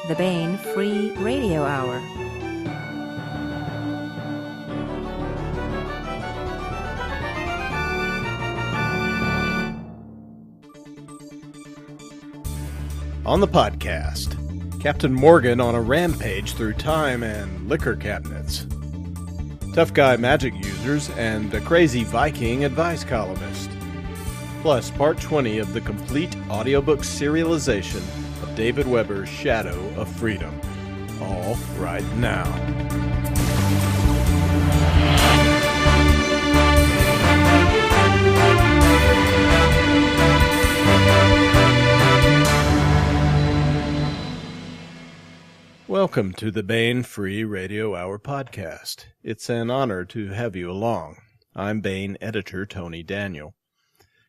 the Baen Free Radio Hour. On the podcast, Captain Morgan on a rampage through time and liquor cabinets, tough guy magic users, and a crazy Viking advice columnist. Plus, part 20 of the complete audiobook serialization of David Weber's Shadow of Freedom. All right now. Welcome to the Baen Free Radio Hour podcast. It's an honor to have you along. I'm Baen editor Tony Daniel.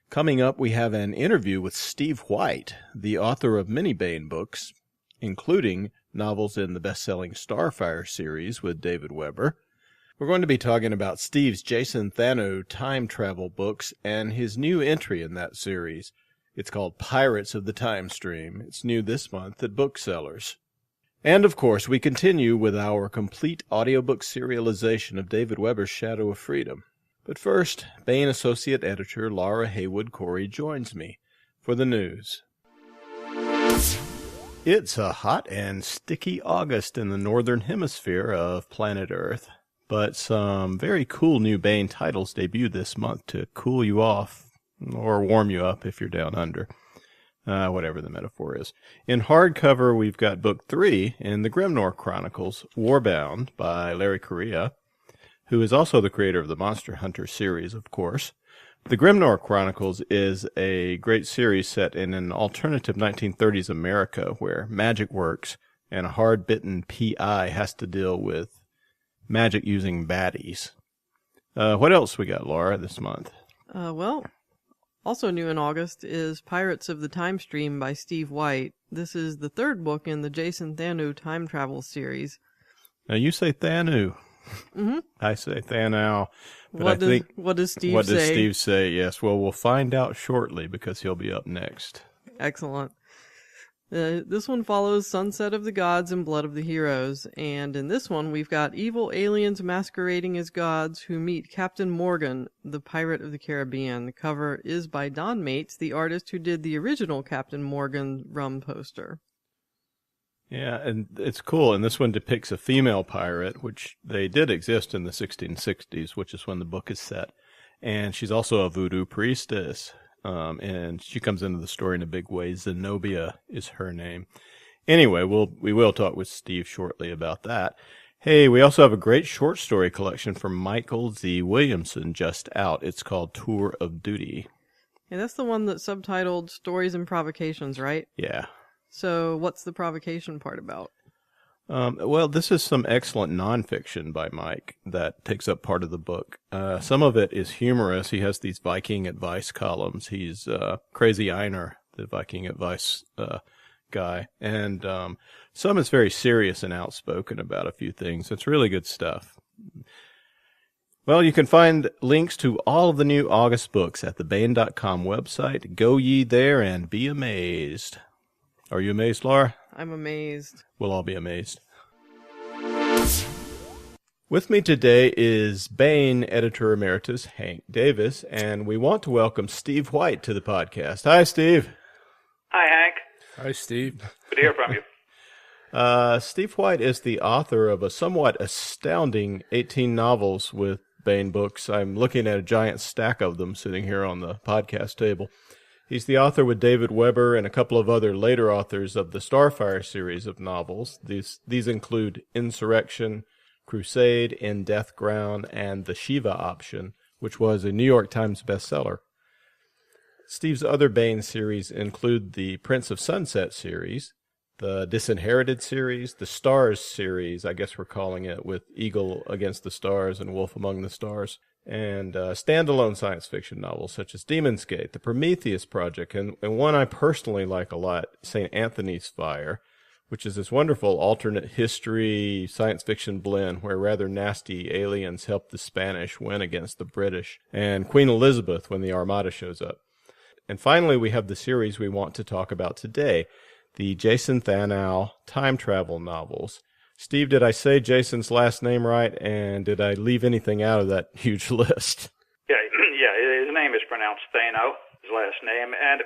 Coming up, we have an interview with Steve White, the author of many Baen books, including novels in the best-selling Starfire series with David Weber. We're going to be talking about Steve's Jason Thanou Time Travel books and his new entry in that series. It's called Pirates of the Timestream. It's new this month at booksellers. And, of course, we continue with our complete audiobook serialization of David Weber's Shadow of Freedom. But first, Baen Associate Editor Laura Haywood Corey joins me for the news. It's a hot and sticky August in the northern hemisphere of planet Earth, but some very cool new Baen titles debut this month to cool you off, or warm you up if you're down under. Whatever the metaphor is. In hardcover, we've got Book 3 in the Grimnor Chronicles, Warbound by Larry Correia, who is also the creator of the Monster Hunter series, of course. The Grimnor Chronicles is a great series set in an alternative 1930s America where magic works and a hard-bitten PI has to deal with magic-using baddies. What else we got, Laura, this month? Also new in August is Pirates of the Timestream by Steve White. This is the third book in the Jason Thanou Time Travel series. Now you say Thanou. Mm-hmm. I say Thanou. What does Steve say? What does Steve say? Yes, well, we'll find out shortly because he'll be up next. Excellent. This one follows Sunset of the Gods and Blood of the Heroes, and in this one we've got evil aliens masquerading as gods who meet Captain Morgan, the Pirate of the Caribbean. The cover is by Don Mates, the artist who did the original Captain Morgan rum poster. Yeah, and it's cool, and this one depicts a female pirate, which they did exist in the 1660s, which is when the book is set, and she's also a voodoo priestess. And she comes into the story in a big way. Zenobia is her name. Anyway, we will talk with Steve shortly about that. Hey, we also have a great short story collection from Michael Z. Williamson just out. It's called Tour of Duty. Yeah, that's the one that's subtitled Stories and Provocations, right? Yeah. So what's the provocation part about? Well, this is some excellent nonfiction by Mike that takes up part of the book. Some of it is humorous. He has these Viking advice columns. He's Crazy Einar, the Viking advice guy. And some is very serious and outspoken about a few things. It's really good stuff. Well, you can find links to all of the new August books at the Baen.com website. Go ye there and be amazed. Are you amazed, Laura? I'm amazed. We'll all be amazed. With me today is Baen editor emeritus Hank Davis, and we want to welcome Steve White to the podcast. Hi, Steve. Hi, Hank. Hi, Steve. Good to hear from you. Steve White is the author of a somewhat astounding 18 novels with Baen books. I'm looking at a giant stack of them sitting here on the podcast table. He's the author with David Weber and a couple of other later authors of the Starfire series of novels. These include Insurrection, Crusade, In Death Ground, and The Shiva Option, which was a New York Times bestseller. Steve's other Baen series include the Prince of Sunset series, the Disinherited series, the Stars series, I guess we're calling it, with Eagle Against the Stars and Wolf Among the Stars, and standalone science fiction novels such as Demon's Gate, The Prometheus Project, and one I personally like a lot, St. Anthony's Fire, which is this wonderful alternate history science fiction blend where rather nasty aliens help the Spanish win against the British, and Queen Elizabeth when the Armada shows up. And finally, we have the series we want to talk about today, the Jason Thanou Time Travel novels. Steve, did I say Jason's last name right, and did I leave anything out of that huge list? Yeah, his name is pronounced Thanou, his last name, and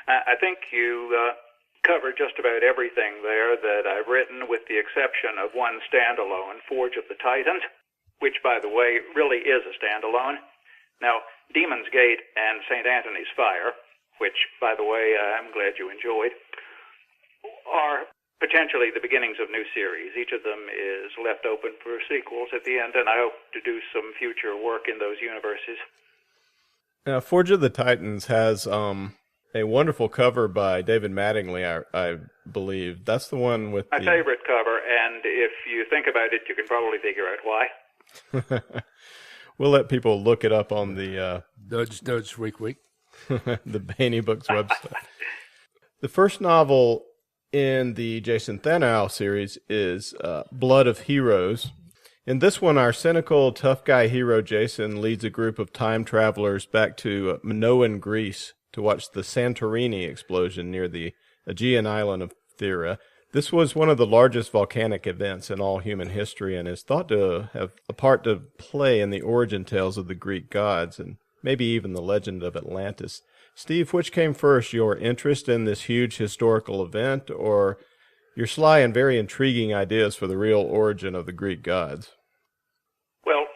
I think you covered just about everything there that I've written, with the exception of one standalone, Forge of the Titans, which, by the way, really is a standalone. Now, Demon's Gate and St. Anthony's Fire, which, by the way, I'm glad you enjoyed, are potentially the beginnings of new series. Each of them is left open for sequels at the end, and I hope to do some future work in those universes. Now, Forge of the Titans has a wonderful cover by David Mattingly, I believe. That's the one with my favorite cover, and if you think about it, you can probably figure out why. We'll let people look it up on the Nudge, Week. the Baen Books website. The first novel in the Jason Thanou series is Blood of Heroes. In this one, our cynical, tough guy hero Jason leads a group of time travelers back to Minoan, Greece, to watch the Santorini explosion near the Aegean island of Thera. This was one of the largest volcanic events in all human history and is thought to have a part to play in the origin tales of the Greek gods and maybe even the legend of Atlantis. Steve, which came first, your interest in this huge historical event or your sly and very intriguing ideas for the real origin of the Greek gods? Well,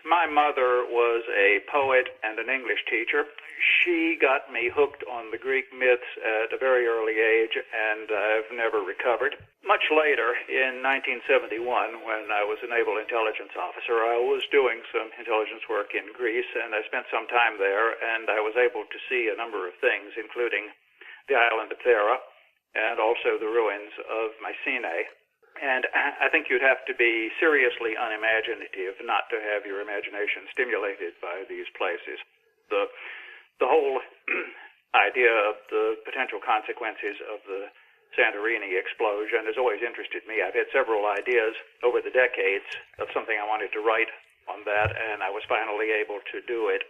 my mother was a poet and an English teacher. She got me hooked on the Greek myths at a very early age, and I've never recovered. Much later, in 1971, when I was a naval intelligence officer, I was doing some intelligence work in Greece, and I spent some time there, and I was able to see a number of things, including the island of Thera, and also the ruins of Mycenae. And I think you'd have to be seriously unimaginative not to have your imagination stimulated by these places. The whole idea of the potential consequences of the Santorini explosion has always interested me. I've had several ideas over the decades of something I wanted to write on that, and I was finally able to do it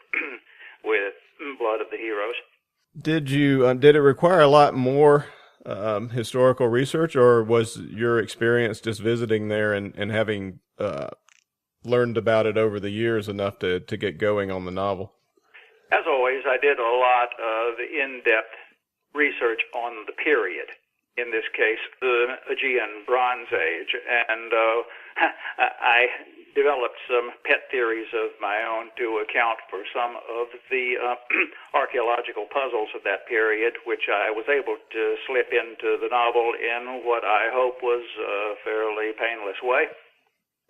with Blood of the Heroes. Did it require a lot more historical research, or was your experience just visiting there and having learned about it over the years enough to get going on the novel? As always, I did a lot of in-depth research on the period, in this case, the Aegean Bronze Age, and I developed some pet theories of my own to account for some of the archaeological puzzles of that period, which I was able to slip into the novel in what I hope was a fairly painless way.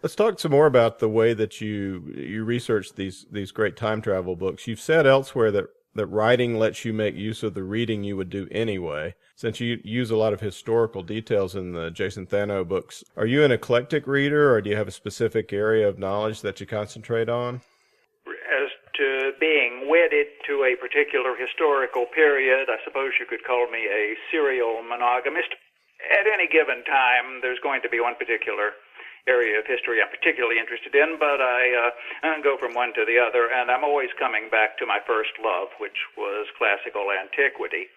Let's talk some more about the way that you research these great time travel books. You've said elsewhere that writing lets you make use of the reading you would do anyway. Since you use a lot of historical details in the Jason Thanou books, are you an eclectic reader, or do you have a specific area of knowledge that you concentrate on? As to being wedded to a particular historical period, I suppose you could call me a serial monogamist. At any given time, there's going to be one particular area of history I'm particularly interested in, but I go from one to the other, and I'm always coming back to my first love, which was classical antiquity.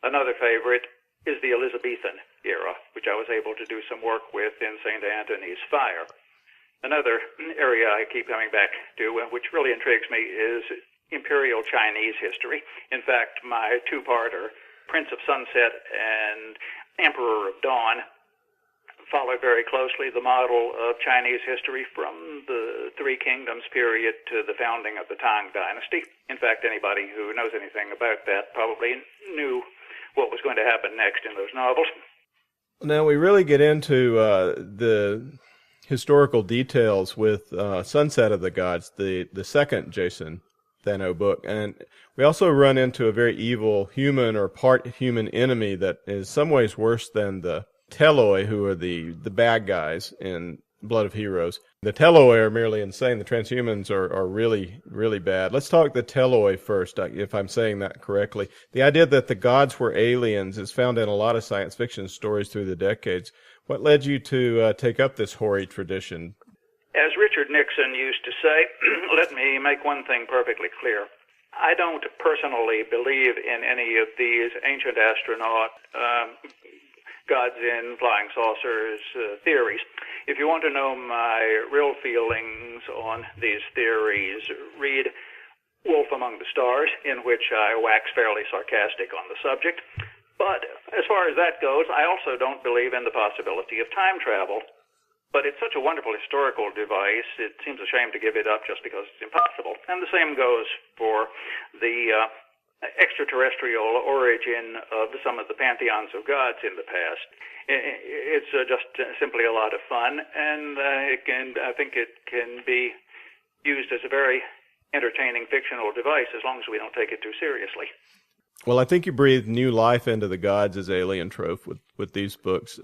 Another favorite is the Elizabethan era, which I was able to do some work with in St. Anthony's Fire. Another area I keep coming back to, which really intrigues me, is Imperial Chinese history. In fact, my two-parter, Prince of Sunset and Emperor of Dawn, followed very closely the model of Chinese history from the Three Kingdoms period to the founding of the Tang Dynasty. In fact, anybody who knows anything about that probably knew what was going to happen next in those novels. Now, we really get into the historical details with Sunset of the Gods, the second Jason Thanou book. And we also run into a very evil human or part human enemy that is some ways worse than the Teloi, who are the bad guys in Blood of Heroes. The Teloi are merely insane. The transhumans are really, really bad. Let's talk the Teloi first, if I'm saying that correctly. The idea that the gods were aliens is found in a lot of science fiction stories through the decades. What led you to take up this hoary tradition? As Richard Nixon used to say, let me make one thing perfectly clear. I don't personally believe in any of these ancient astronaut gods in flying saucers theories. If you want to know my real feelings on these theories, read Wolf Among the Stars, in which I wax fairly sarcastic on the subject. But as far as that goes, I also don't believe in the possibility of time travel. But it's such a wonderful historical device, it seems a shame to give it up just because it's impossible. And the same goes for the extraterrestrial origin of some of the pantheons of gods in the past. It's just simply a lot of fun, and I think it can be used as a very entertaining fictional device as long as we don't take it too seriously. Well, I think you breathe new life into the gods as alien trope with these books.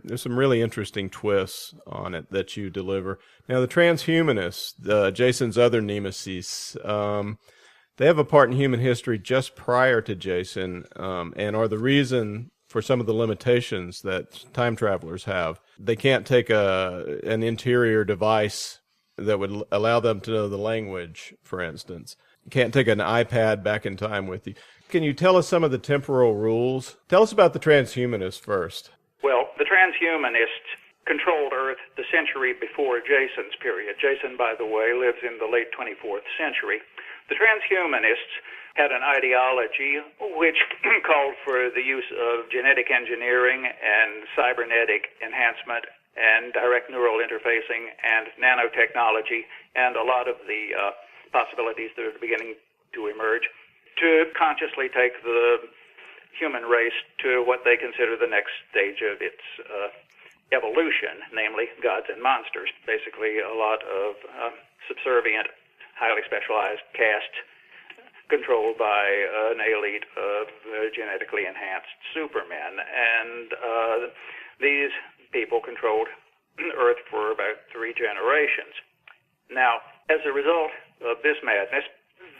There's some really interesting twists on it that you deliver. Now, the transhumanists, Jason's other nemesis, they have a part in human history just prior to Jason, and are the reason for some of the limitations that time travelers have. They can't take an interior device that would allow them to know the language, for instance. You can't take an iPad back in time with you. Can you tell us some of the temporal rules? Tell us about the transhumanists first. Well, the transhumanists controlled Earth the century before Jason's period. Jason, by the way, lives in the late 24th century. The transhumanists had an ideology which called for the use of genetic engineering and cybernetic enhancement and direct neural interfacing and nanotechnology and a lot of the possibilities that are beginning to emerge to consciously take the human race to what they consider the next stage of its evolution, namely gods and monsters. Basically, a lot of subservient, highly specialized castes controlled by an elite of genetically enhanced supermen. And these people controlled Earth for about 3 generations. Now, as a result of this madness,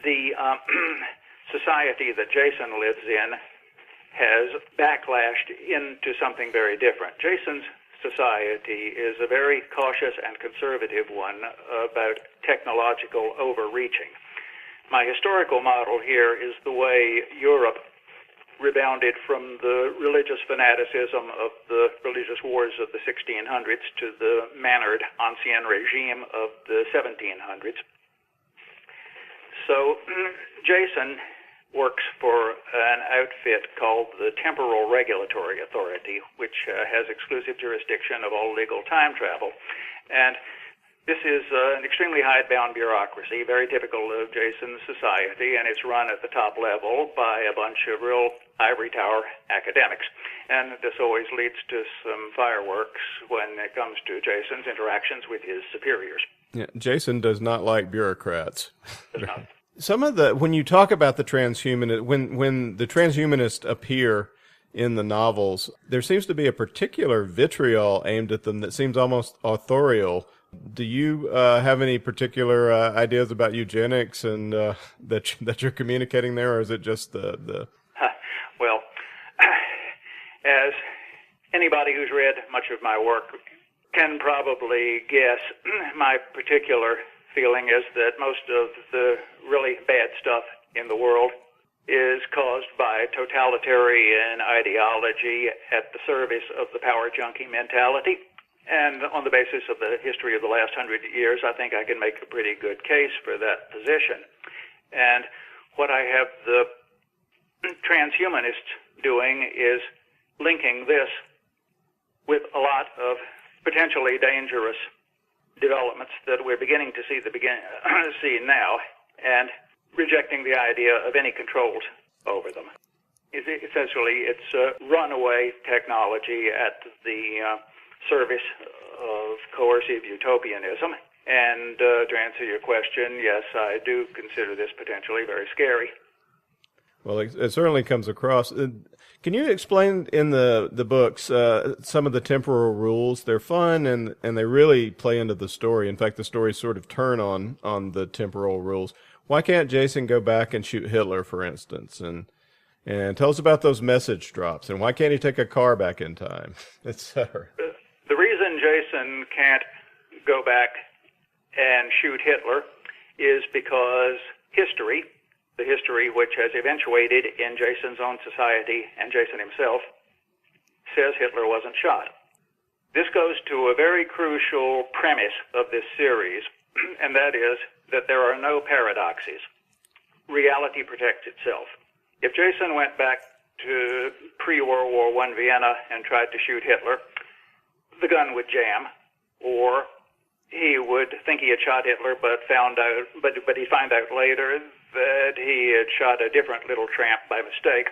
the society that Jason lives in has backlashed into something very different. Jason's society is a very cautious and conservative one about technological overreaching. My historical model here is the way Europe rebounded from the religious fanaticism of the religious wars of the 1600s to the mannered ancien regime of the 1700s. So Jason works for an outfit called the Temporal Regulatory Authority, which has exclusive jurisdiction of all legal time travel. And this is an extremely hidebound bureaucracy, very typical of Jason's society, and it's run at the top level by a bunch of real ivory tower academics. And this always leads to some fireworks when it comes to Jason's interactions with his superiors. Yeah, Jason does not like bureaucrats. Does not. Some of the, when you talk about the transhumanist, when the transhumanists appear in the novels, there seems to be a particular vitriol aimed at them that seems almost authorial. Do you have any particular ideas about eugenics and that you're communicating there, or is it just the? Well, as anybody who's read much of my work can probably guess, my particular feeling is that most of the really bad stuff in the world is caused by totalitarian ideology at the service of the power junkie mentality. And on the basis of the history of the last 100 years, I think I can make a pretty good case for that position. And what I have the transhumanists doing is linking this with a lot of potentially dangerous developments that we're beginning to see now, and rejecting the idea of any controls over them. Essentially, it's runaway technology at the service of coercive utopianism. And to answer your question, yes, I do consider this potentially very scary. Well, it certainly comes across. Can you explain in the books some of the temporal rules? They're fun and they really play into the story. In fact, the stories sort of turn on the temporal rules. Why can't Jason go back and shoot Hitler, for instance? And tell us about those message drops. And why can't he take a car back in time, etc.? The reason Jason can't go back and shoot Hitler is because history, the history which has eventuated in Jason's own society and Jason himself, says Hitler wasn't shot. This goes to a very crucial premise of this series, and that is that there are no paradoxes. Reality protects itself. If Jason went back to pre-World War I Vienna and tried to shoot Hitler, the gun would jam, or he would think he had shot Hitler, but he'd find out later that he had shot a different little tramp by mistake.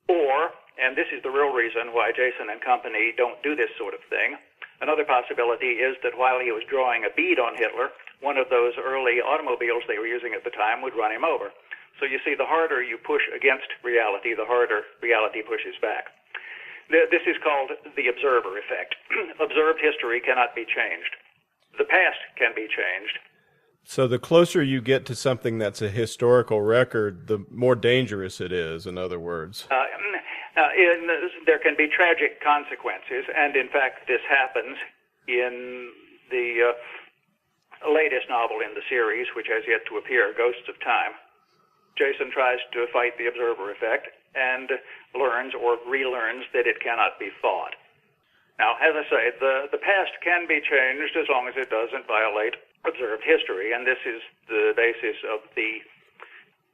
Or, and this is the real reason why Jason and company don't do this sort of thing, another possibility is that while he was drawing a bead on Hitler, one of those early automobiles they were using at the time would run him over. So you see, the harder you push against reality, the harder reality pushes back. This is called the observer effect. Observed history cannot be changed. The past can be changed. So the closer you get to something that's a historical record, the more dangerous it is, in other words. There can be tragic consequences, and in fact this happens in the latest novel in the series, which has yet to appear, Ghosts of Time. Jason tries to fight the observer effect and learns or relearns that it cannot be fought. Now, as I say, the past can be changed as long as it doesn't violate observed history, and this is the basis of the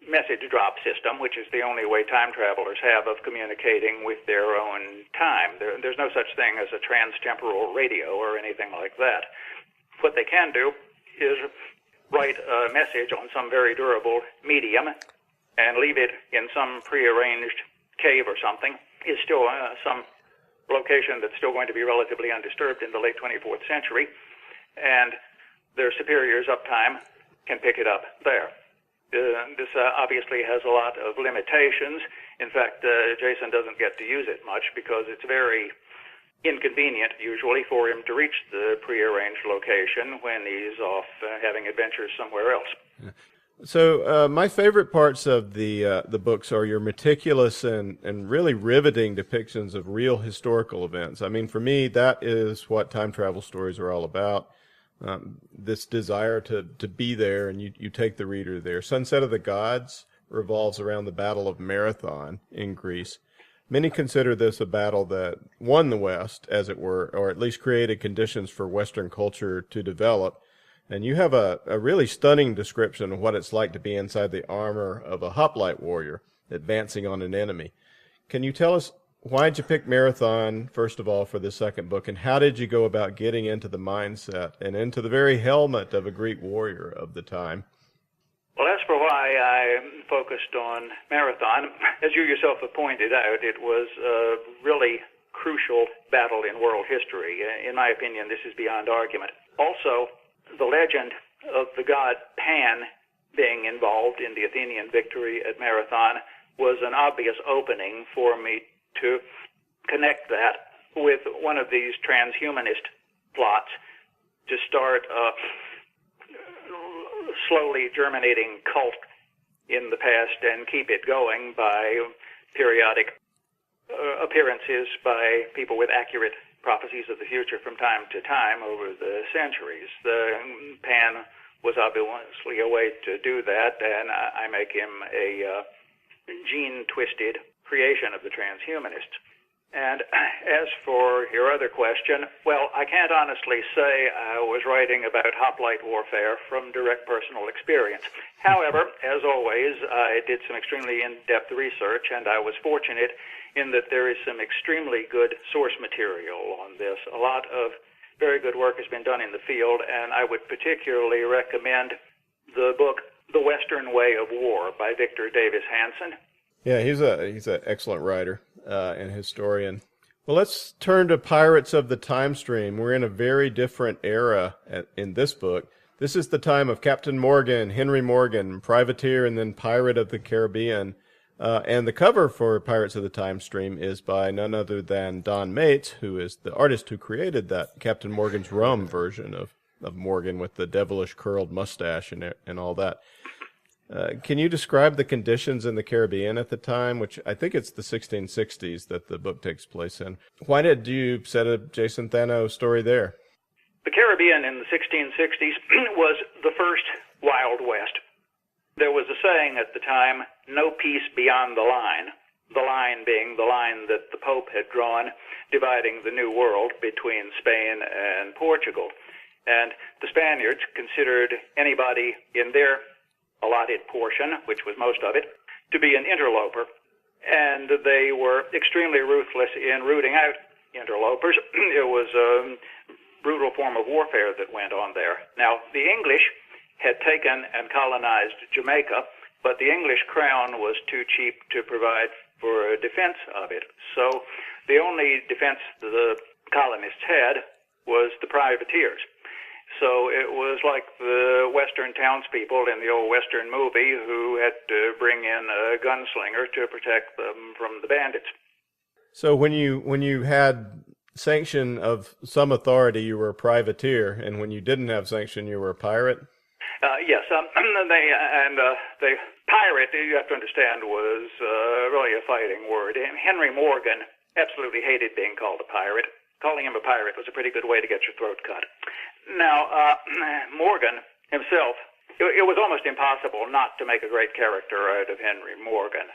message drop system, which is the only way time travelers have of communicating with their own time. There's no such thing as a transtemporal radio or anything like that. What they can do is write a message on some very durable medium and leave it in some prearranged cave or something. Is still some location that's still going to be relatively undisturbed in the late 24th century, and their superiors uptime can pick it up there. This obviously has a lot of limitations. In fact, Jason doesn't get to use it much because it's very inconvenient, usually, for him to reach the prearranged location when he's off having adventures somewhere else. Yeah. So my favorite parts of the books are your meticulous and really riveting depictions of real historical events. I mean, for me, that is what time travel stories are all about. This desire to be there, and you take the reader there. Sunset of the Gods revolves around the Battle of Marathon in Greece. Many consider this a battle that won the West, as it were, or at least created conditions for Western culture to develop. And you have a really stunning description of what it's like to be inside the armor of a hoplite warrior advancing on an enemy. Can you tell us, why did you pick Marathon, first of all, for the second book, and how did you go about getting into the mindset and into the very helmet of a Greek warrior of the time? Well, as for why I focused on Marathon, as you yourself have pointed out, it was a really crucial battle in world history. In my opinion, this is beyond argument. Also, the legend of the god Pan being involved in the Athenian victory at Marathon was an obvious opening for me to connect that with one of these transhumanist plots to start a slowly germinating cult in the past and keep it going by periodic appearances by people with accurate prophecies of the future from time to time over the centuries. The Pan was obviously a way to do that, and I make him a gene-twisted creation of the transhumanists. And as for your other question, well, I can't honestly say I was writing about hoplite warfare from direct personal experience. However, as always, I did some extremely in-depth research, and I was fortunate in that there is some extremely good source material on this. A lot of very good work has been done in the field, and I would particularly recommend the book The Western Way of War by Victor Davis Hanson. Yeah, he's an excellent writer and historian. Well, let's turn to Pirates of the Timestream. We're in a very different era in this book. This is the time of Captain Morgan, Henry Morgan, privateer and then pirate of the Caribbean. And the cover for Pirates of the Timestream is by none other than Don Maitz, who is the artist who created that Captain Morgan's rum version of Morgan with the devilish curled mustache and all that. Can you describe the conditions in the Caribbean at the time, which I think it's the 1660s that the book takes place in? Why did you set a Jason Thanou story there? The Caribbean in the 1660s was the first Wild West. There was a saying at the time, no peace beyond the line. the line being the line that the Pope had drawn, dividing the New World between Spain and Portugal. And the Spaniards considered anybody in their allotted portion, which was most of it, to be an interloper. And they were extremely ruthless in rooting out interlopers. It was a brutal form of warfare that went on there. Now, the English had taken and colonized Jamaica, but the English crown was too cheap to provide for a defense of it. So the only defense the colonists had was the privateers. So it was like the Western townspeople in the old Western movie who had to bring in a gunslinger to protect them from the bandits. So when you had sanction of some authority, you were a privateer, and when you didn't have sanction, you were a pirate? Yes, the pirate, you have to understand, was really a fighting word. And Henry Morgan absolutely hated being called a pirate. Calling him a pirate was a pretty good way to get your throat cut. Now, Morgan himself, it was almost impossible not to make a great character out of Henry Morgan.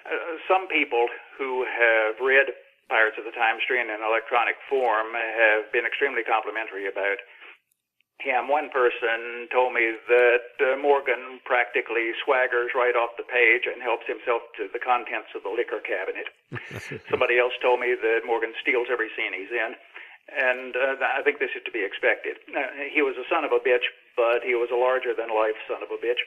Some people who have read Pirates of the Timestream in electronic form have been extremely complimentary about him. One person told me that Morgan practically swaggers right off the page and helps himself to the contents of the liquor cabinet. Somebody else told me that Morgan steals every scene he's in, and I think this is to be expected. He was a son of a bitch, but he was a larger-than-life son of a bitch.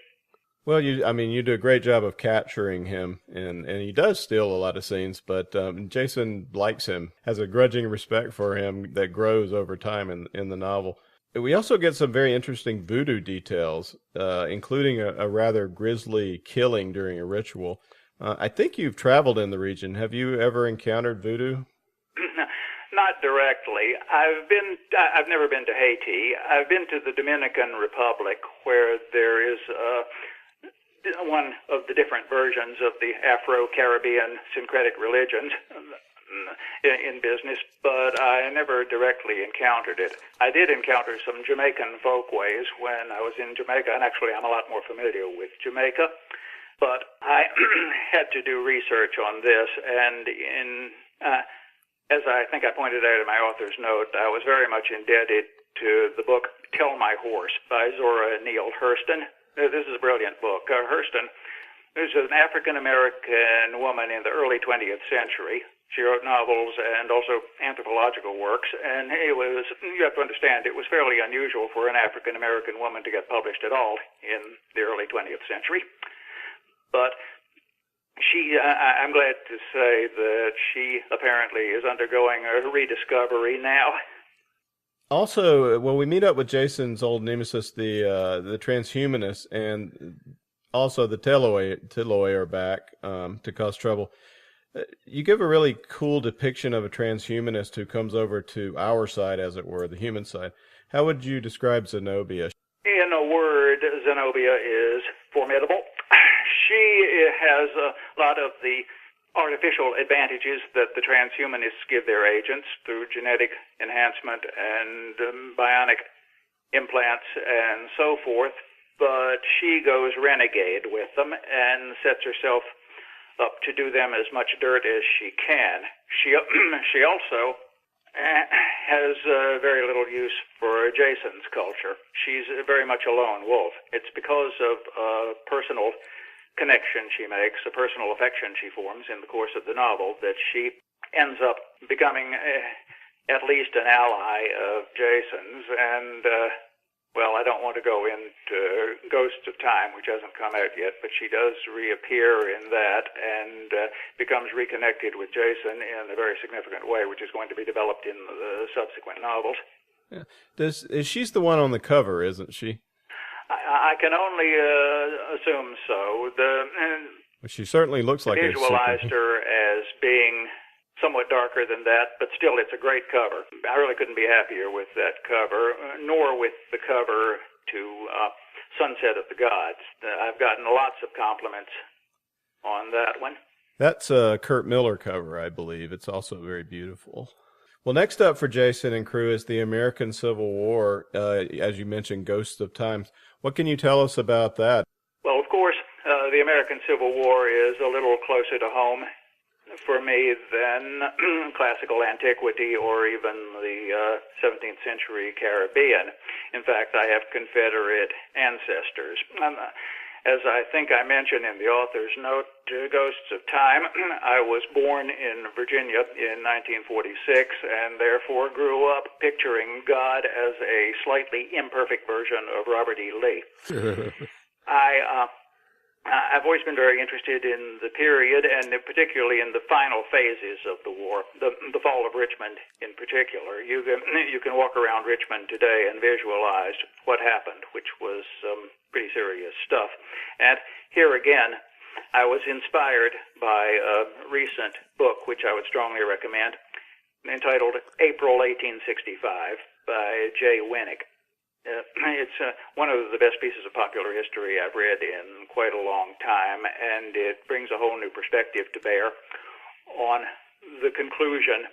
Well, you do a great job of capturing him, and he does steal a lot of scenes, but Jason likes him, has a grudging respect for him that grows over time in the novel. We also get some very interesting voodoo details, including a rather grisly killing during a ritual. I think you've traveled in the region. Have you ever encountered voodoo? Not directly. I've never been to Haiti. I've been to the Dominican Republic, where there is one of the different versions of the Afro-Caribbean syncretic religions in business, but I never directly encountered it. I did encounter some Jamaican folkways when I was in Jamaica, and actually I'm a lot more familiar with Jamaica, but I had to do research on this, and as I think I pointed out in my author's note, I was very much indebted to the book Tell My Horse by Zora Neale Hurston. This is a brilliant book. Hurston is an African-American woman in the early 20th century. She wrote novels and also anthropological works, and you have to understand, it was fairly unusual for an African-American woman to get published at all in the early 20th century. But I'm glad to say that she apparently is undergoing a rediscovery now. Also, we meet up with Jason's old nemesis, the transhumanists, and also the Teloi are back to cause trouble. You give a really cool depiction of a transhumanist who comes over to our side, as it were, the human side. How would you describe Zenobia? In a word, Zenobia is formidable. She has a lot of the artificial advantages that the transhumanists give their agents through genetic enhancement and bionic implants and so forth, but she goes renegade with them and sets herself up to do them as much dirt as she can. She also has very little use for Jason's culture. She's very much a lone wolf. It's because of a personal connection she makes, a personal affection she forms in the course of the novel, that she ends up becoming at least an ally of Jason's. And well, I don't want to go into Ghosts of Time, which hasn't come out yet, but she does reappear in that and becomes reconnected with Jason in a very significant way, which is going to be developed in the subsequent novels. Yeah. She's the one on the cover, isn't she? I can only assume so. She certainly looks like a visualized her as being somewhat darker than that, but still it's a great cover. I really couldn't be happier with that cover, nor with the cover to Sunset of the Gods. I've gotten lots of compliments on that one. That's a Kurt Miller cover, I believe. It's also very beautiful. Well, next up for Jason and crew is the American Civil War, as you mentioned, Ghosts of Times. What can you tell us about that? Well, of course, the American Civil War is a little closer to home for me than classical antiquity or even the 17th century Caribbean. In fact, I have Confederate ancestors. As I think I mentioned in the author's note to Ghosts of Time, I was born in Virginia in 1946 and therefore grew up picturing God as a slightly imperfect version of Robert E. Lee. I've always been very interested in the period, and particularly in the final phases of the war, the fall of Richmond in particular. You can walk around Richmond today and visualize what happened, which was pretty serious stuff. And here again, I was inspired by a recent book, which I would strongly recommend, entitled April 1865 by J. Winnick. It's one of the best pieces of popular history I've read in quite a long time, and it brings a whole new perspective to bear on the conclusion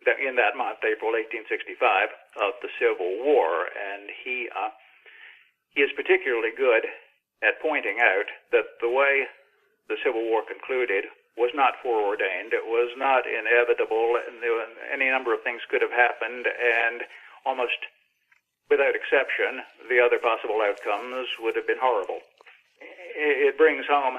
that in that month, April 1865, of the Civil War. And he is particularly good at pointing out that the way the Civil War concluded was not foreordained. It was not inevitable, and any number of things could have happened, and almost without exception, the other possible outcomes would have been horrible. It brings home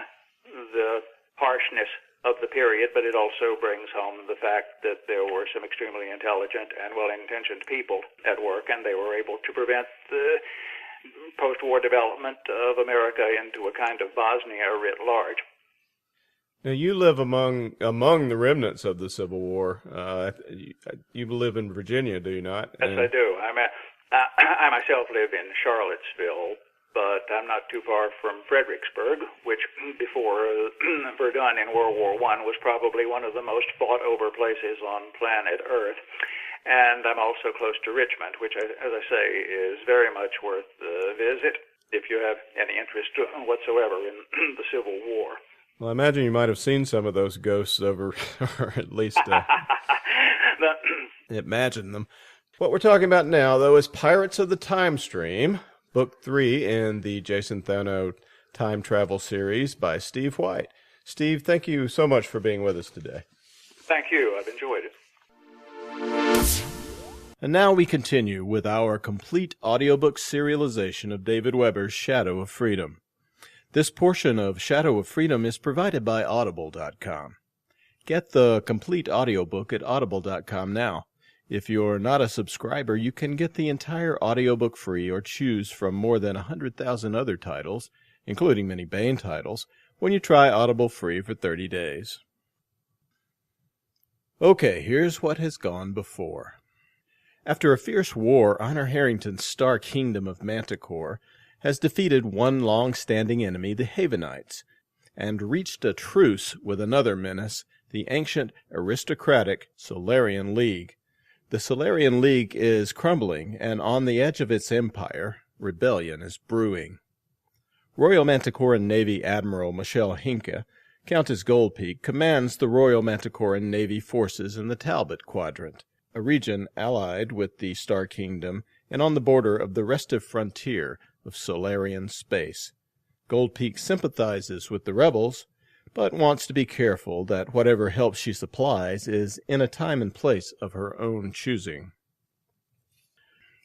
the harshness of the period, but it also brings home the fact that there were some extremely intelligent and well-intentioned people at work, and they were able to prevent the post-war development of America into a kind of Bosnia writ large. Now, you live among the remnants of the Civil War. You live in Virginia, do you not? Yes, I do. I myself live in Charlottesville, but I'm not too far from Fredericksburg, which before Verdun in World War I was probably one of the most fought-over places on planet Earth. And I'm also close to Richmond, which, as I say, is very much worth the visit if you have any interest whatsoever in the Civil War. Well, I imagine you might have seen some of those ghosts over, or at least imagine them. What we're talking about now, though, is Pirates of the Timestream, Book 3 in the Jason Thanou Time Travel series by Steve White. Steve, thank you so much for being with us today. Thank you. I've enjoyed it. And now we continue with our complete audiobook serialization of David Weber's Shadow of Freedom. This portion of Shadow of Freedom is provided by Audible.com. Get the complete audiobook at Audible.com now. If you're not a subscriber, you can get the entire audiobook free or choose from more than 100,000 other titles, including many Baen titles, when you try Audible free for 30 days. Okay, here's what has gone before. After a fierce war, Honor Harrington's Star Kingdom of Manticore has defeated one long-standing enemy, the Havenites, and reached a truce with another menace, the ancient aristocratic Solarian League. The Solarian League is crumbling, and on the edge of its empire, rebellion is brewing. Royal Manticoran Navy Admiral Michelle Hinke, Countess Goldpeak, commands the Royal Manticoran Navy forces in the Talbot Quadrant, a region allied with the Star Kingdom and on the border of the restive frontier of Solarian space. Goldpeak sympathizes with the rebels, but wants to be careful that whatever help she supplies is in a time and place of her own choosing.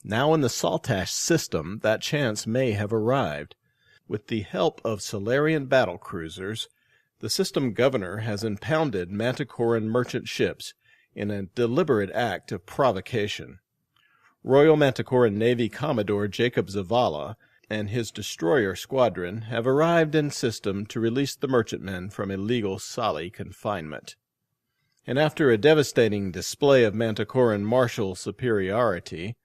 Now in the Saltash system, that chance may have arrived. With the help of Solarian battle cruisers, the system governor has impounded Manticoran merchant ships in a deliberate act of provocation. Royal Manticoran Navy Commodore Jacob Zavala and his destroyer squadron have arrived in system to release the merchantmen from illegal Sali confinement. And after a devastating display of Manticoran martial superiority,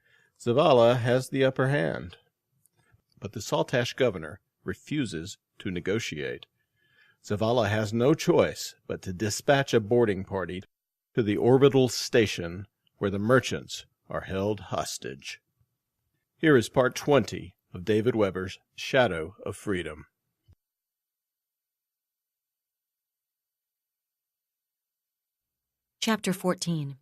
Zavala has the upper hand. But the Saltash governor refuses to negotiate. Zavala has no choice but to dispatch a boarding party to the orbital station where the merchants are held hostage. Here is part 20 of David Weber's Shadow of Freedom. Chapter 14.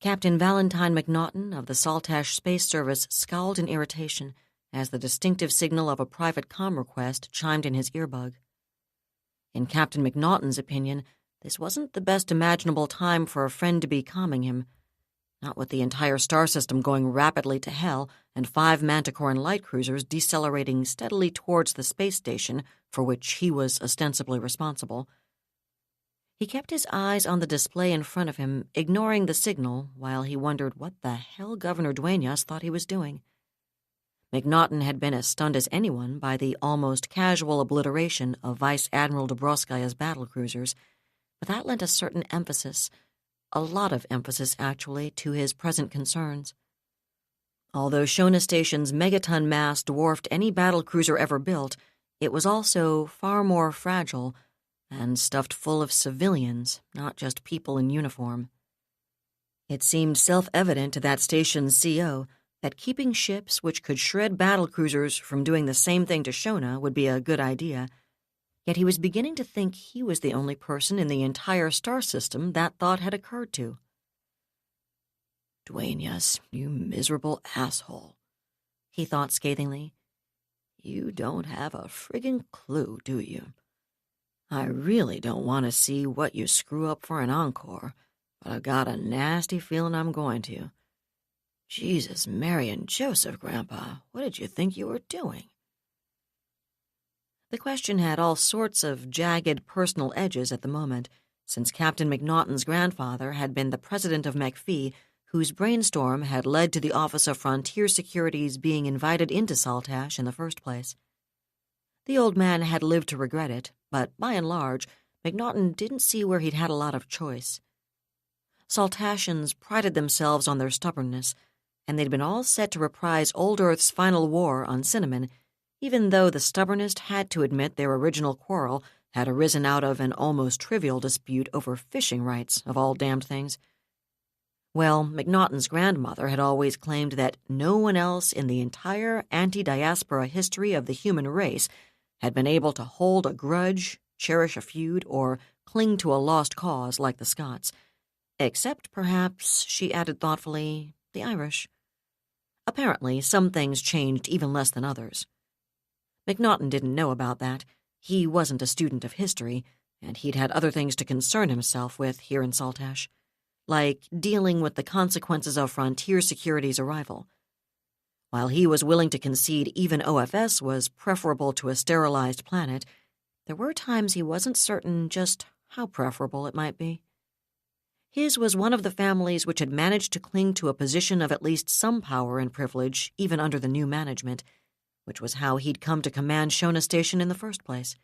Captain Valentine McNaughton of the Saltash Space Service scowled in irritation as the distinctive signal of a private comm request chimed in his earbug. In Captain McNaughton's opinion, this wasn't the best imaginable time for a friend to be calming him. Not with the entire star system going rapidly to hell and 5 Manticoran light cruisers decelerating steadily towards the space station for which he was ostensibly responsible. He kept his eyes on the display in front of him, ignoring the signal, while he wondered what the hell Governor Duenas thought he was doing. McNaughton had been as stunned as anyone by the almost casual obliteration of Vice Admiral Dobroskaya's battlecruisers, but that lent a certain emphasis, a lot of emphasis actually, to his present concerns. Although Shona Station's megaton mass dwarfed any battlecruiser ever built, it was also far more fragile and stuffed full of civilians, not just people in uniform. It seemed self-evident to that station's CO that keeping ships which could shred battlecruisers from doing the same thing to Shona would be a good idea, yet he was beginning to think he was the only person in the entire star system that thought had occurred to. "Duenas, you miserable asshole," he thought scathingly. "You don't have a friggin' clue, do you? I really don't want to see what you screw up for an encore, but I've got a nasty feeling I'm going to. Jesus, Mary and Joseph, Grandpa, what did you think you were doing?" The question had all sorts of jagged personal edges at the moment, since Captain McNaughton's grandfather had been the president of McPhee, whose brainstorm had led to the Office of Frontier Security's being invited into Saltash in the first place. The old man had lived to regret it, but by and large, McNaughton didn't see where he'd had a lot of choice. Saltashians prided themselves on their stubbornness, and they'd been all set to reprise Old Earth's final war on Cinnamon, even though the stubbornest had to admit their original quarrel had arisen out of an almost trivial dispute over fishing rights, of all damned things. Well, McNaughton's grandmother had always claimed that no one else in the entire anti-diaspora history of the human race had been able to hold a grudge, cherish a feud, or cling to a lost cause like the Scots. Except, perhaps, she added thoughtfully, the Irish. Apparently, some things changed even less than others. McNaughton didn't know about that. He wasn't a student of history, and he'd had other things to concern himself with here in Saltash, like dealing with the consequences of Frontier Security's arrival. While he was willing to concede even OFS was preferable to a sterilized planet, there were times he wasn't certain just how preferable it might be. His was one of the families which had managed to cling to a position of at least some power and privilege even under the new management, which was how he'd come to command Shona Station in the first place.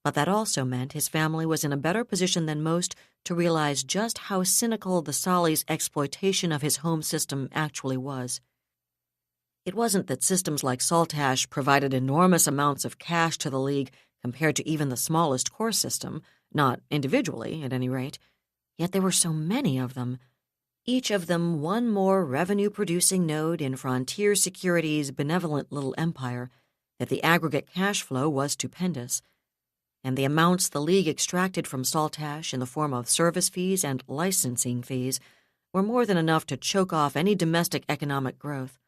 But that also meant his family was in a better position than most to realize just how cynical the Solly's exploitation of his home system actually was. It wasn't that systems like Saltash provided enormous amounts of cash to the League compared to even the smallest core system, not individually, at any rate, yet there were so many of them, each of them one more revenue-producing node in Frontier Security's benevolent little empire, that the aggregate cash flow was stupendous, and the amounts the League extracted from Saltash in the form of service fees and licensing fees were more than enough to choke off any domestic economic growth.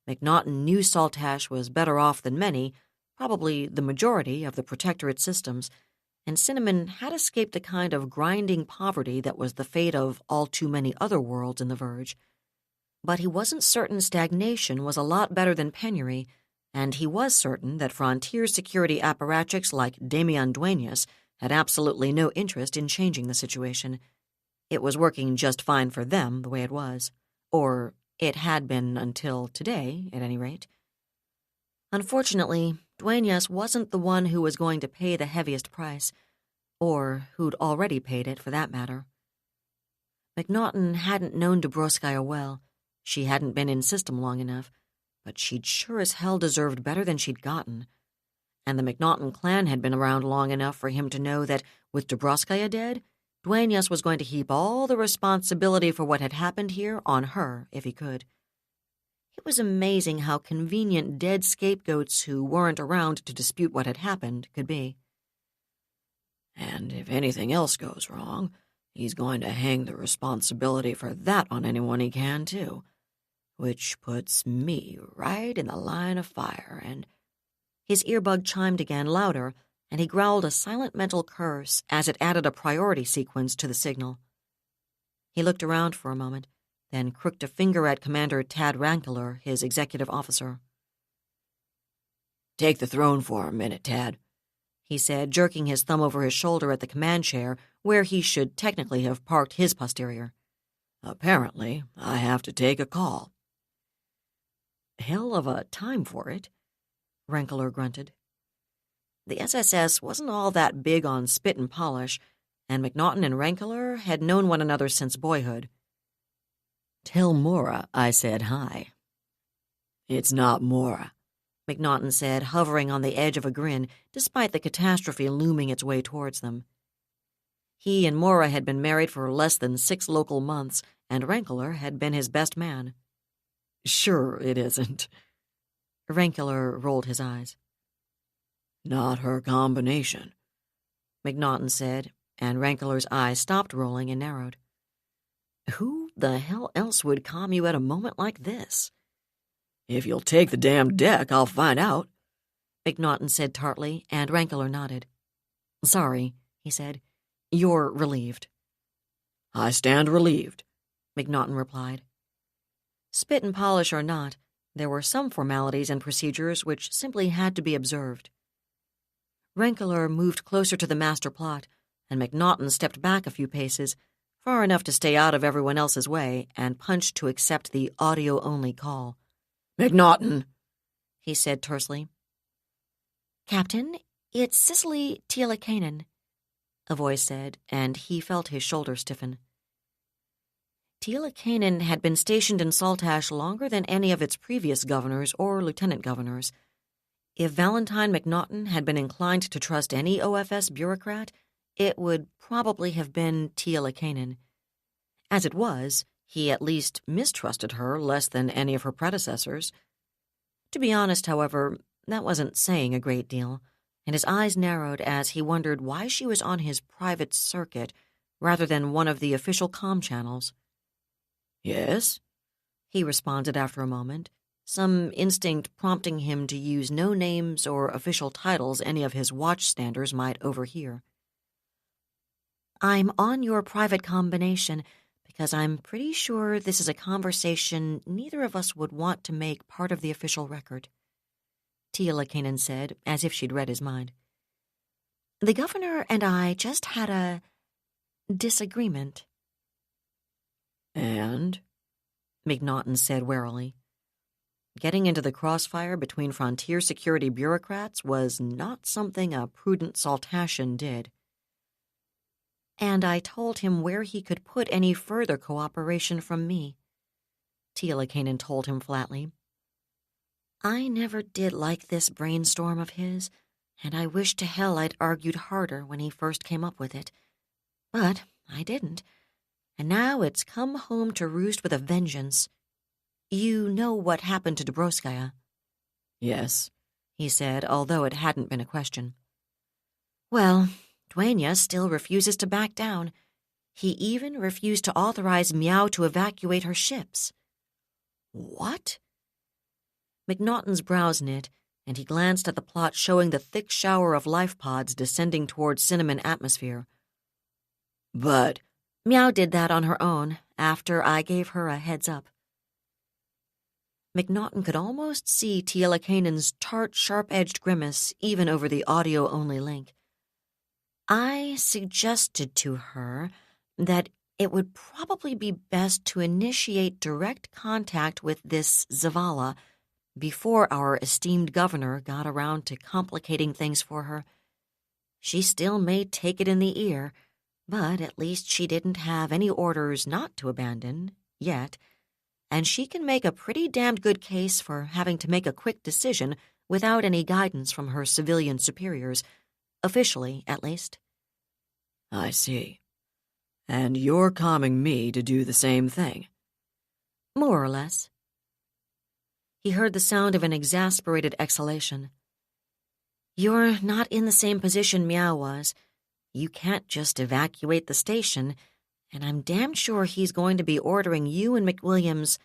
McNaughton knew Saltash was better off than many, probably the majority of the Protectorate systems, and Cinnamon had escaped the kind of grinding poverty that was the fate of all too many other worlds in the Verge. But he wasn't certain stagnation was a lot better than penury, and he was certain that Frontier Security apparatchiks like Damian Duenas had absolutely no interest in changing the situation. It was working just fine for them the way it was. Or it had been until today, at any rate. Unfortunately, Duenas wasn't the one who was going to pay the heaviest price, or who'd already paid it, for that matter. McNaughton hadn't known Dobroskaya well. She hadn't been in system long enough, but she'd sure as hell deserved better than she'd gotten. And the McNaughton clan had been around long enough for him to know that, with Dobroskaya dead, Duenas was going to heap all the responsibility for what had happened here on her, if he could. It was amazing how convenient dead scapegoats who weren't around to dispute what had happened could be. And if anything else goes wrong, he's going to hang the responsibility for that on anyone he can, too. Which puts me right in the line of fire, and... His earbud chimed again louder, and he growled a silent mental curse as it added a priority sequence to the signal. He looked around for a moment, then crooked a finger at Commander Tad Rankler, his executive officer. "Take the throne for a minute, Tad," he said, jerking his thumb over his shoulder at the command chair, where he should technically have parked his posterior. "Apparently, I have to take a call." "Hell of a time for it," Rankler grunted. The SSS wasn't all that big on spit and polish, and McNaughton and Rankler had known one another since boyhood. "Tell Mora I said hi." "It's not Mora," McNaughton said, hovering on the edge of a grin, despite the catastrophe looming its way towards them. He and Mora had been married for less than 6 local months, and Rankler had been his best man. "Sure it isn't." Rankler rolled his eyes. "Not her combination," McNaughton said, and Rankler's eyes stopped rolling and narrowed. "Who the hell else would calm you at a moment like this?" "If you'll take the damn deck, I'll find out," McNaughton said tartly, and Rankler nodded. "Sorry," he said. "You're relieved." "I stand relieved," McNaughton replied. Spit and polish or not, there were some formalities and procedures which simply had to be observed. Rankler moved closer to the master plot, and McNaughton stepped back a few paces, far enough to stay out of everyone else's way, and punched to accept the audio-only call. "McNaughton," he said tersely. "Captain, it's Cicely Tialakainen," a voice said, and he felt his shoulder stiffen. Tialakainen had been stationed in Saltash longer than any of its previous governors or lieutenant governors. If Valentine McNaughton had been inclined to trust any OFS bureaucrat, it would probably have been Tialakainen. As it was, he at least mistrusted her less than any of her predecessors. To be honest, however, that wasn't saying a great deal, and his eyes narrowed as he wondered why she was on his private circuit rather than one of the official comm channels. "Yes?" he responded after a moment, some instinct prompting him to use no names or official titles any of his watchstanders might overhear. "I'm on your private combination because I'm pretty sure this is a conversation neither of us would want to make part of the official record," Tialakainen said, as if she'd read his mind. "The governor and I just had a disagreement." "And?" McNaughton said warily. Getting into the crossfire between frontier security bureaucrats was not something a prudent Saltashian did. "And I told him where he could put any further cooperation from me," Tialakainen told him flatly. "I never did like this brainstorm of his, and I wish to hell I'd argued harder when he first came up with it. But I didn't, and now it's come home to roost with a vengeance. You know what happened to Dobroskaya?" "Yes," he said, although it hadn't been a question. "Well, Dueña still refuses to back down. He even refused to authorize Meow to evacuate her ships." "What?" McNaughton's brows knit, and he glanced at the plot showing the thick shower of life pods descending toward Cinnamon atmosphere. "But Meow did that on her own, after I gave her a heads up." McNaughton could almost see Tialakainen's tart, sharp-edged grimace even over the audio-only link. "I suggested to her that it would probably be best to initiate direct contact with this Zavala before our esteemed governor got around to complicating things for her. She still may take it in the ear, but at least she didn't have any orders not to abandon, yet, and she can make a pretty damned good case for having to make a quick decision without any guidance from her civilian superiors, officially, at least." "I see. And you're calming me to do the same thing?" "More or less." He heard the sound of an exasperated exhalation. "You're not in the same position Meow was. You can't just evacuate the station, and I'm damn sure he's going to be ordering you and McWilliams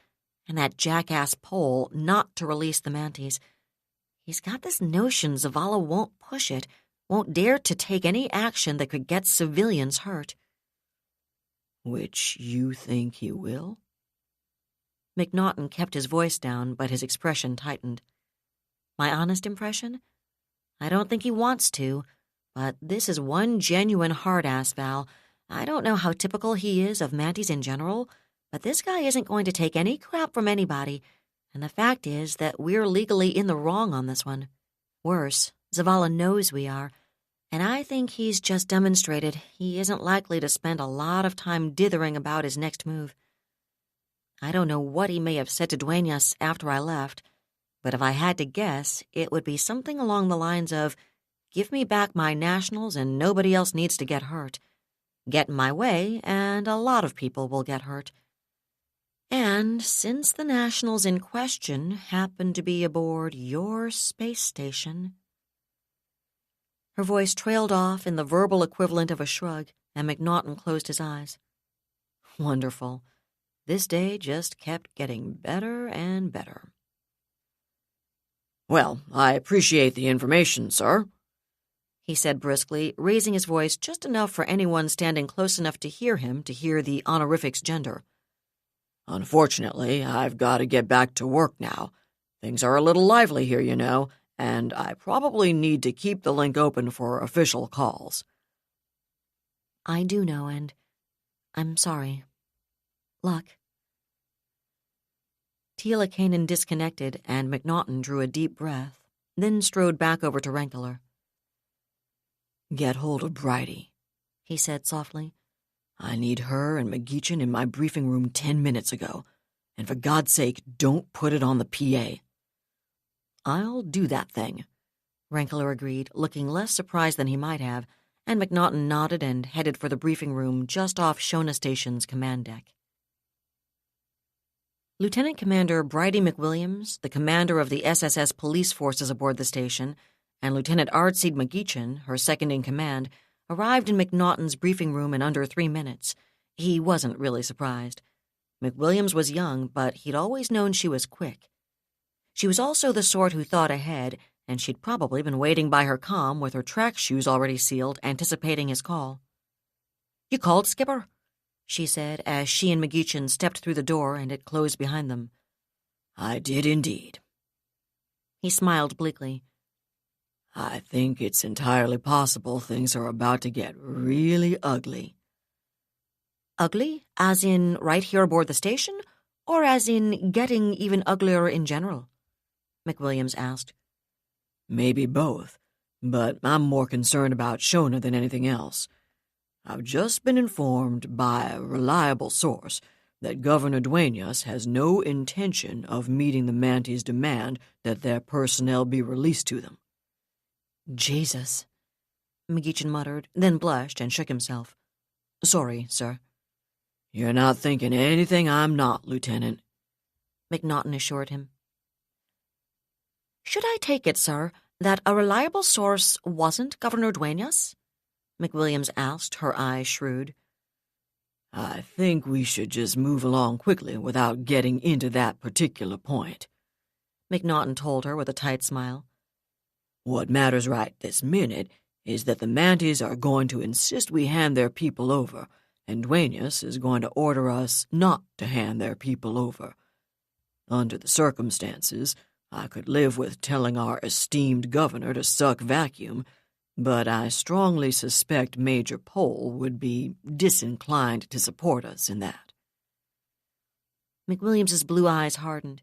and that jackass Pole not to release the Manties. He's got this notion Zavala won't push it, won't dare to take any action that could get civilians hurt. Which you think he will? McNaughton kept his voice down, but his expression tightened. My honest impression? I don't think he wants to, but this is one genuine hard-ass, Val. I don't know how typical he is of Manties in general, but this guy isn't going to take any crap from anybody, and the fact is that we're legally in the wrong on this one. Worse, Zavala knows we are, and I think he's just demonstrated he isn't likely to spend a lot of time dithering about his next move. I don't know what he may have said to Dueñas after I left, but if I had to guess, it would be something along the lines of, give me back my nationals and nobody else needs to get hurt. Get in my way, and a lot of people will get hurt. And since the nationals in question happen to be aboard your space station... Her voice trailed off in the verbal equivalent of a shrug, and McNaughton closed his eyes. Wonderful. This day just kept getting better and better. Well, I appreciate the information, sir, he said briskly, raising his voice just enough for anyone standing close enough to hear him to hear the honorific's gender. Unfortunately, I've got to get back to work now. Things are a little lively here, you know, and I probably need to keep the link open for official calls. I do know, and I'm sorry. Luck. Tila Kanan disconnected, and McNaughton drew a deep breath, then strode back over to Rankler. Get hold of Bridie, he said softly. I need her and McGeechan in my briefing room 10 minutes ago, and for God's sake, don't put it on the PA. I'll do that thing, Rankler agreed, looking less surprised than he might have, and McNaughton nodded and headed for the briefing room just off Shona Station's command deck. Lieutenant Commander Bridie McWilliams, the commander of the SSS police forces aboard the station, and Lieutenant Ardseed McGeechan, her second-in-command, arrived in McNaughton's briefing room in under 3 minutes. He wasn't really surprised. McWilliams was young, but he'd always known she was quick. She was also the sort who thought ahead, and she'd probably been waiting by her comm with her track shoes already sealed, anticipating his call. "You called, Skipper?" she said, as she and McGeechan stepped through the door and it closed behind them. I did indeed. He smiled bleakly. I think it's entirely possible things are about to get really ugly. Ugly? As in right here aboard the station? Or as in getting even uglier in general? McWilliams asked. Maybe both, but I'm more concerned about Shona than anything else. I've just been informed by a reliable source that Governor Dueñas has no intention of meeting the Manties' demand that their personnel be released to them. Jesus, McGeechan muttered, then blushed and shook himself. Sorry, sir. You're not thinking anything I'm not, Lieutenant, McNaughton assured him. Should I take it, sir, that a reliable source wasn't Governor Dueñas? McWilliams asked, her eyes shrewd. I think we should just move along quickly without getting into that particular point, McNaughton told her with a tight smile. What matters right this minute is that the Manties are going to insist we hand their people over, and Dueñas is going to order us not to hand their people over. Under the circumstances, I could live with telling our esteemed governor to suck vacuum, but I strongly suspect Major Pole would be disinclined to support us in that. McWilliams's blue eyes hardened.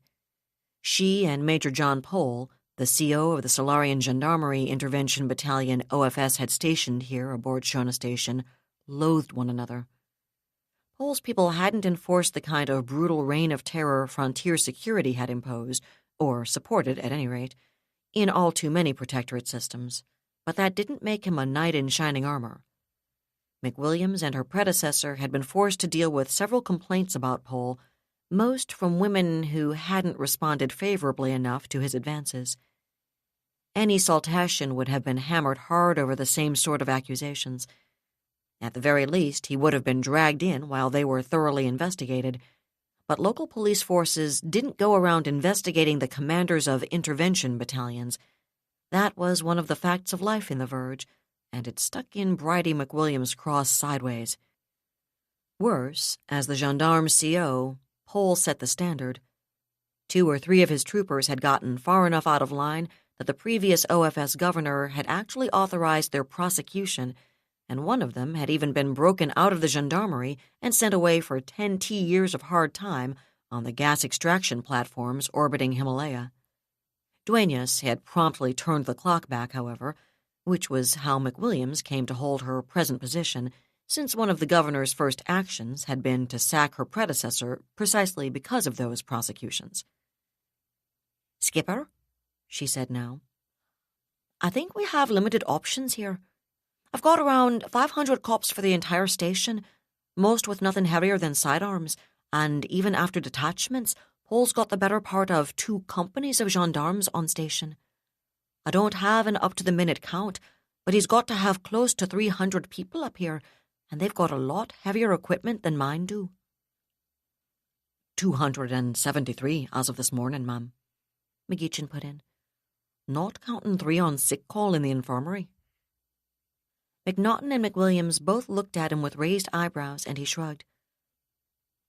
She and Major John Pole, the CO of the Solarian Gendarmerie Intervention Battalion OFS had stationed here aboard Shona Station, loathed one another. Pole's people hadn't enforced the kind of brutal reign of terror frontier security had imposed, or supported at any rate, in all too many protectorate systems, but that didn't make him a knight in shining armor. McWilliams and her predecessor had been forced to deal with several complaints about Pole, most from women who hadn't responded favorably enough to his advances. Any Saltashian would have been hammered hard over the same sort of accusations. At the very least, he would have been dragged in while they were thoroughly investigated, but local police forces didn't go around investigating the commanders of intervention battalions. That was one of the facts of life in the Verge, and it stuck in Bridie McWilliams' cross sideways. Worse, as the gendarme's CO, Pole set the standard. 2 or 3 of his troopers had gotten far enough out of line that the previous OFS governor had actually authorized their prosecution, and one of them had even been broken out of the gendarmerie and sent away for 10 years of hard time on the gas extraction platforms orbiting Himalaya. Duenas had promptly turned the clock back, however, which was how McWilliams came to hold her present position, since one of the governor's first actions had been to sack her predecessor precisely because of those prosecutions. "Skipper," she said now, "I think we have limited options here. I've got around 500 cops for the entire station, most with nothing heavier than sidearms, and even after detachments, Pole's got the better part of 2 companies of gendarmes on station. I don't have an up-to-the-minute count, but he's got to have close to 300 people up here, and they've got a lot heavier equipment than mine do." 273 as of this morning, ma'am, McGeechan put in. "Not counting 3 on sick call in the infirmary." McNaughton and McWilliams both looked at him with raised eyebrows, and he shrugged.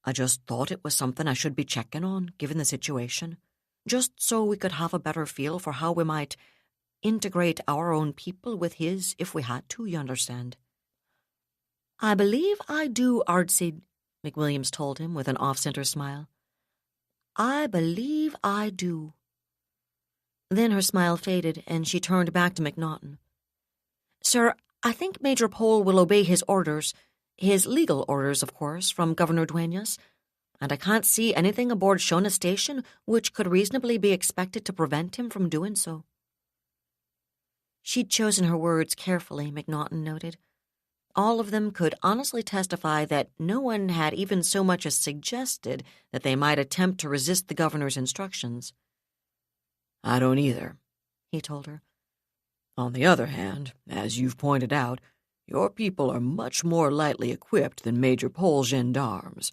"I just thought it was something I should be checking on, given the situation, just so we could have a better feel for how we might integrate our own people with his if we had to, you understand." "I believe I do, Ardseed," McWilliams told him with an off-center smile. "I believe I do." Then her smile faded, and she turned back to McNaughton. "Sir, I think Major Pole will obey his orders, his legal orders, of course, from Governor Duenas, and I can't see anything aboard Shona Station which could reasonably be expected to prevent him from doing so." She'd chosen her words carefully, McNaughton noted. All of them could honestly testify that no one had even so much as suggested that they might attempt to resist the governor's instructions. "I don't either," he told her. "On the other hand, as you've pointed out, your people are much more lightly equipped than Major Pole's gendarmes.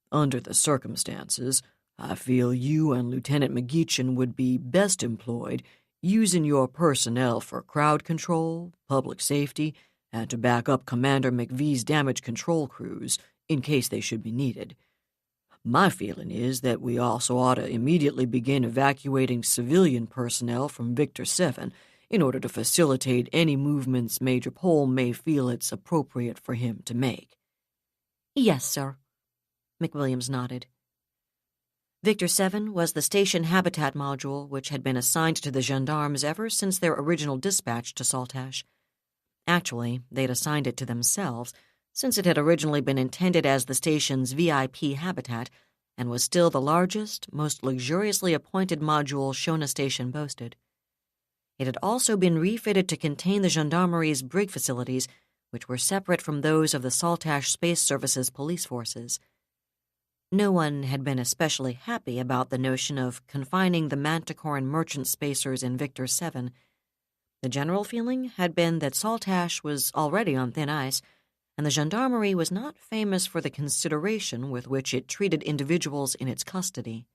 Under the circumstances, I feel you and Lieutenant McGeechan would be best employed using your personnel for crowd control, public safety, and to back up Commander McVee's damage control crews in case they should be needed. My feeling is that we also ought to immediately begin evacuating civilian personnel from Victor 7 in order to facilitate any movements Major Pole may feel it's appropriate for him to make." "Yes, sir," McWilliams nodded. Victor 7 was the station habitat module which had been assigned to the gendarmes ever since their original dispatch to Saltash. Actually, they'd assigned it to themselves, since it had originally been intended as the station's VIP habitat and was still the largest, most luxuriously appointed module Shona Station boasted. It had also been refitted to contain the gendarmerie's brig facilities, which were separate from those of the Saltash Space Service's police forces. No one had been especially happy about the notion of confining the Manticore and Merchant spacers in Victor 7. The general feeling had been that Saltash was already on thin ice, and the gendarmerie was not famous for the consideration with which it treated individuals in its custody.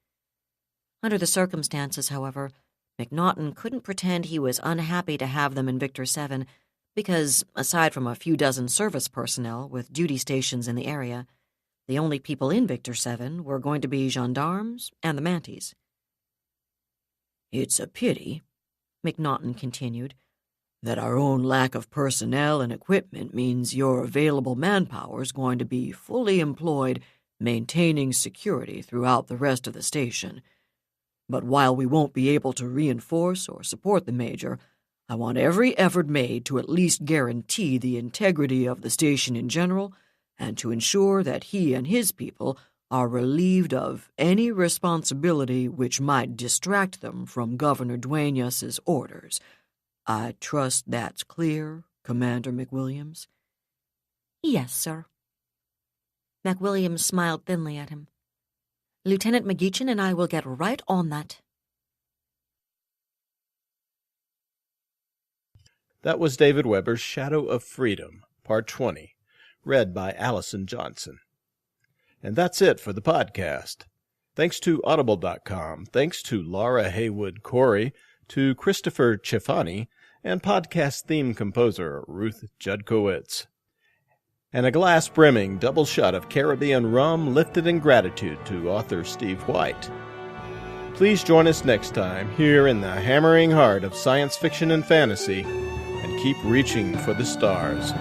Under the circumstances, however, McNaughton couldn't pretend he was unhappy to have them in Victor 7 because, aside from a few dozen service personnel with duty stations in the area, the only people in Victor 7 were going to be gendarmes and the Manties. "It's a pity," McNaughton continued, "that our own lack of personnel and equipment means your available manpower is going to be fully employed maintaining security throughout the rest of the station. But while we won't be able to reinforce or support the Major, I want every effort made to at least guarantee the integrity of the station in general and to ensure that he and his people are relieved of any responsibility which might distract them from Governor Dueñas's orders. I trust that's clear, Commander McWilliams?" "Yes, sir." McWilliams smiled thinly at him. "Lieutenant McGeechan and I will get right on that." That was David Weber's Shadow of Freedom, Part 20, read by Allison Johnson. And that's it for the podcast. Thanks to Audible.com. Thanks to Laura Haywood Corey, to Christopher Chifani and podcast theme composer Ruth Judkowitz. And a glass brimming double shot of Caribbean rum lifted in gratitude to author Steve White. Please join us next time here in the hammering heart of science fiction and fantasy, and keep reaching for the stars.